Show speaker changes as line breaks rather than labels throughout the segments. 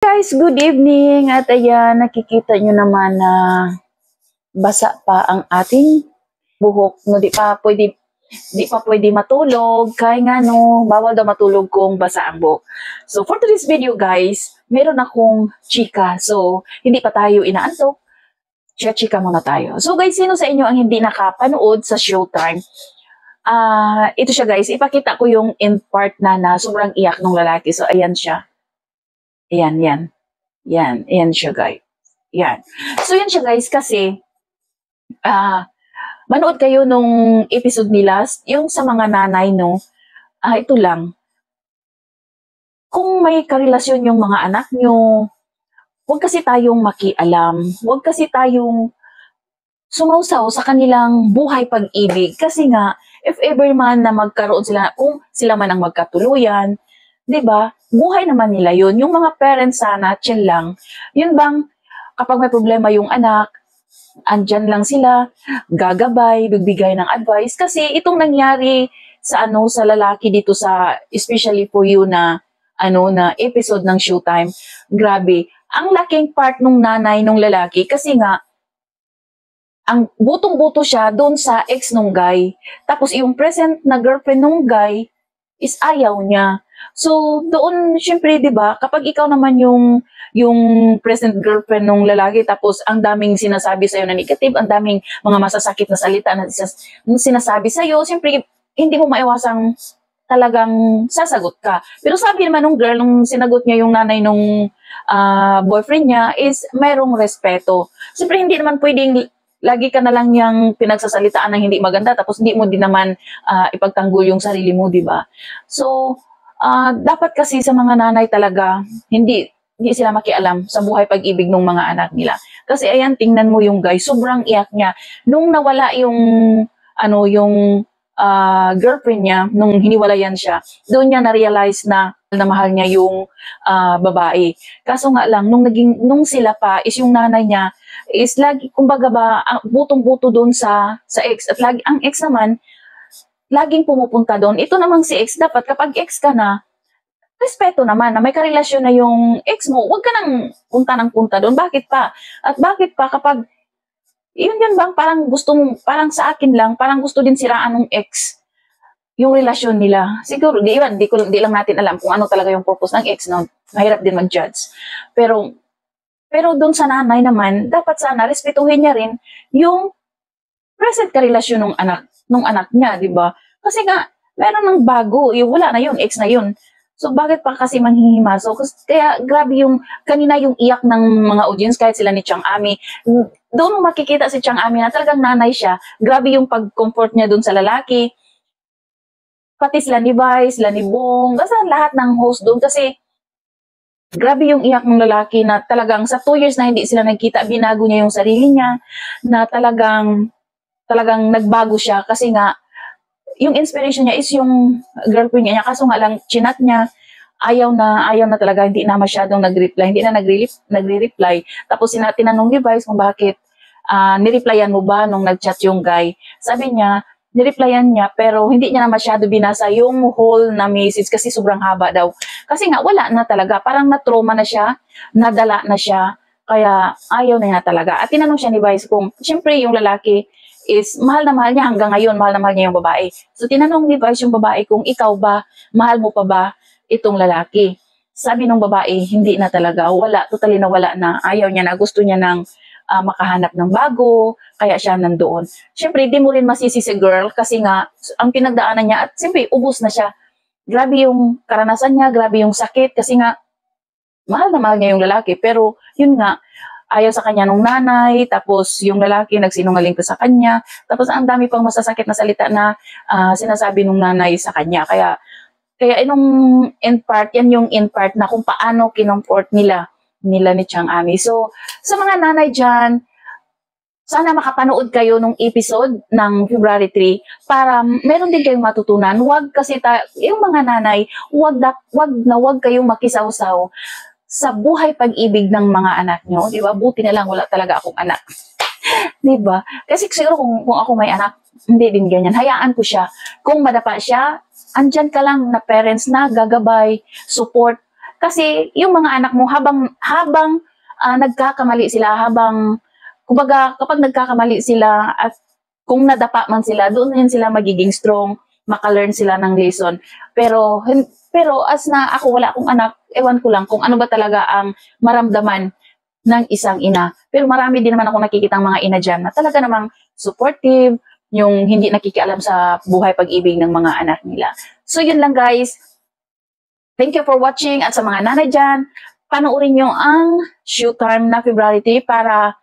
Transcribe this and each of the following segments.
Guys, good evening. At ayan, nakikita nyo naman na basa pa ang ating buhok. No, di pa pwede matulog. Kaya nga no, bawal daw matulog kung basa ang buhok. So for today's video guys, meron akong chika. So hindi pa tayo inaantok. Chika muna tayo. So guys, sino sa inyo ang hindi nakapanood sa Showtime? Ito siya guys, ipakita ko yung end part na sobrang iyak ng lalaki. So ayan siya. Yan siya guys. Yan. So yan siya guys kasi manood kayo nung episode ni last, yung sa mga nanay no. Ito lang. Kung may karelasyon yung mga anak nyo, huwag kasi tayong makialam. Huwag kasi tayong sumausaw sa kanilang buhay pag-ibig kasi nga if ever man na magkaroon sila, kung sila man ang magkatuluyan, 'di ba? Buhay naman nila 'yun. Yung mga parents sana chill lang. 'Yun bang kapag may problema yung anak, andyan lang sila, gagabay, bigbigay ng advice kasi itong nangyari sa sa lalaki dito sa especially for you na na episode ng Showtime. Grabe, ang laking part nung nanay nung lalaki kasi nga ang butong-buto siya doon sa ex nung guy. Tapos yung present na girlfriend nung guy is ayaw niya. So, doon, syempre, di ba, kapag ikaw naman yung present girlfriend ng lalaki, tapos ang daming sinasabi sa'yo na negative, ang daming mga masasakit na salita na sinasabi sa'yo, syempre, hindi mo maiwasang talagang sasagot ka. Pero sabi naman nung girl, nung sinagot niya yung nanay nung boyfriend niya, is mayroong respeto. Syempre, hindi naman pwedeng lagi ka na lang niyang pinagsasalitaan ng hindi maganda, tapos hindi mo din naman ipagtanggol yung sarili mo, di ba? So, dapat kasi sa mga nanay talaga, hindi sila makialam sa buhay pag-ibig ng mga anak nila. Kasi ayan, tingnan mo yung guy, sobrang iyak niya. Nung nawala yung, yung girlfriend niya, nung hiniwalayan siya, doon niya na-realize na mahal niya yung babae. Kaso nga lang, nung sila pa, is yung nanay niya, is lagi, kumbaga ba, butong-buto doon sa ex. At lagi, ang ex naman, laging pumupunta doon. Ito namang si ex, dapat kapag ex ka na, respeto naman, na may karelasyon na yung ex mo, huwag ka nang punta ng punta doon. Bakit pa? At bakit pa kapag, yun bang parang gusto mong, parang sa akin lang, parang gusto din siraan ng ex, yung relasyon nila. Siguro, di lang natin alam kung ano talaga yung purpose ng ex, no? Mahirap din mag-judge. Pero doon sa nanay naman, dapat sana respetuhin niya rin yung present karelasyon ng anak niya, di ba? Kasi nga, meron ng bago, wala na yun, ex na yun. So, bakit pa kasi manghihimaso? Kaya, grabe kanina yung iyak ng mga audience, kahit sila ni Chang Ami. Doon mo makikita si Chang Ami na talagang nanay siya. Grabe yung pag-comfort niya doon sa lalaki. Pati sila ni Vice, sila ni Bong, basta lahat ng host doon kasi grabe yung iyak ng lalaki na talagang sa 2 years na hindi sila nagkita, binago niya yung sarili niya, na talagang nagbago siya kasi nga, yung inspiration niya is yung girlfriend niya, kaso nga lang, chinat niya, ayaw na talaga, hindi na masyadong nag-reply, hindi na nagre-reply. Tapos tinanong ni Vice kung bakit, nireplyan mo ba nung nag-chat yung guy? Sabi niya, nireplyan niya pero hindi niya na masyado binasa yung whole na message kasi sobrang haba daw. Kasi nga wala na talaga, parang na-trauma na siya, nadala na siya, kaya ayaw na niya talaga. At tinanong siya ni Vice kung, siyempre yung lalaki is mahal na mahal niya hanggang ngayon, mahal na mahal niya yung babae. So tinanong ni Vice yung babae kung ikaw ba, mahal mo pa ba itong lalaki? Sabi ng babae, hindi na talaga, wala, totally na wala na, ayaw niya na, gusto niya ng makahanap ng bago, kaya siya nandoon. Siyempre, di mo rin masisi si girl kasi nga, ang pinagdaanan niya, at siyempre, ubos na siya. Grabe yung karanasan niya, grabe yung sakit, kasi nga, mahal na mahal niya yung lalaki, pero yun nga, ayaw sa kanya nung nanay, tapos yung lalaki nagsinungaling pa sa kanya, tapos ang dami pang masasakit na salita na sinasabi nung nanay sa kanya. Kaya inong end part, yan yung end part na kung paano kinomfort nila ni Chang Ami. So, sa mga nanay dyan, sana makapanood kayo nung episode ng February 3 para meron din kayong matutunan. Huwag kasi yung mga nanay, huwag kayong makisawsaw sa buhay pag-ibig ng mga anak nyo. Di ba? Buti na lang wala talaga akong anak. Di ba? Kasi siguro kung ako may anak, hindi din ganyan. Hayaan ko siya. Kung madapa siya, andyan ka lang na parents na gagabay, support, Kasi yung mga anak mo habang nagkakamali sila, kumbaga kapag nagkakamali sila at kung nadapa man sila, doon din sila magiging strong, maka-learn sila ng lesson. Pero as na ako wala akong anak, ewan ko lang kung ano ba talaga ang maramdaman ng isang ina. Pero marami din naman ako nakikitang mga ina dyan na talaga namang supportive, yung hindi nakikialam sa buhay pag-ibig ng mga anak nila. So yun lang guys. Thank you for watching, at sa mga nanay dyan, panoorin nyo ang Showtime na February para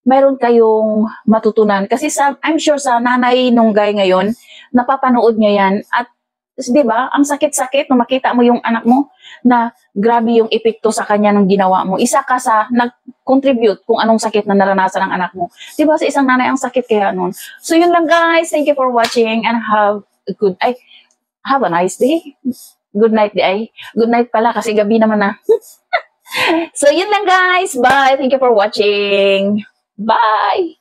mayroon kayong matutunan. Kasi I'm sure sa nanay nung guy ngayon, napapanood nyo yan. At, di ba, ang sakit-sakit nung makita mo yung anak mo na grabe yung epekto sa kanya nung ginawa mo. Isa ka sa nag-contribute kung anong sakit na naranasan ng anak mo. Di ba, sa isang nanay ang sakit kaya nun. So, yun lang guys. Thank you for watching and have a nice day. Good night, Good night pala kasi gabi naman na. So, yun lang guys. Bye. Thank you for watching. Bye!